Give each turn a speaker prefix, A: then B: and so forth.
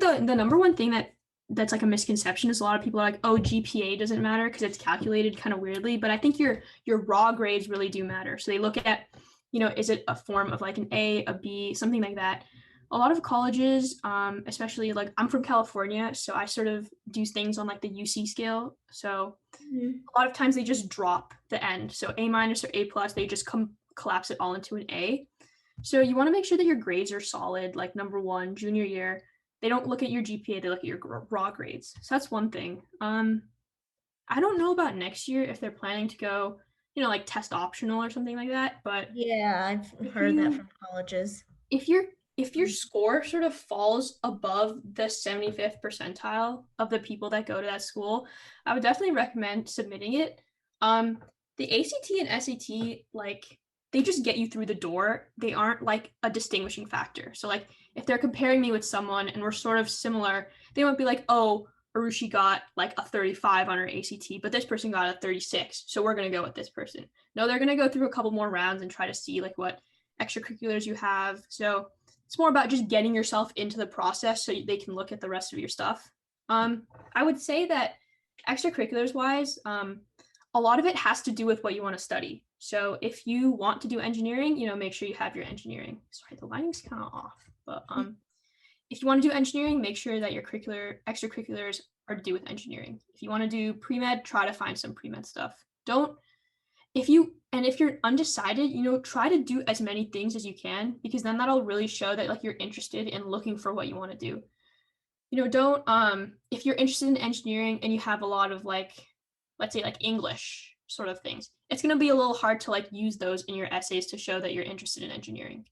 A: the number one thing that's like a misconception is a lot of people are like, oh, GPA doesn't matter because it's calculated kind of weirdly, but I think your raw grades really do matter. So they look at, is it a form of like an A, a B, something like that. A lot of colleges, especially like I'm from California, so I sort of do things on like the UC scale. So a lot of times they just drop the end. So A minus or A plus, they just collapse it all into an A. So you want to make sure that your grades are solid, like number one, junior year. They don't look at your GPA, they look at your raw grades. So that's one thing. I don't know about next year if they're planning to go, like test optional or something like that. But
B: Yeah, I've heard that from colleges.
A: if your score sort of falls above the 75th percentile of the people that go to that school, I would definitely recommend submitting it. The ACT and SAT, like they just get you through the door. They aren't like a distinguishing factor. So like if they're comparing me with someone and we're sort of similar, they won't be like, oh, Arushi got like a 35 on her ACT, but this person got a 36. So we're going to go with this person. No, they're going to go through a couple more rounds and try to see like what extracurriculars you have. So it's more about just getting yourself into the process so they can look at the rest of your stuff. I would say that extracurriculars wise, a lot of it has to do with what you want to study. So if you want to do engineering, make sure you have your engineering. Sorry, the lighting's kind of off, but if you want to do engineering, make sure that your extracurriculars are to do with engineering. If you want to do pre-med, try to find some pre-med stuff. If you're undecided, try to do as many things as you can, because then that'll really show that like you're interested in looking for what you want to do. Don't if you're interested in engineering and you have a lot of like, let's say like English sort of things, it's going to be a little hard to like use those in your essays to show that you're interested in engineering.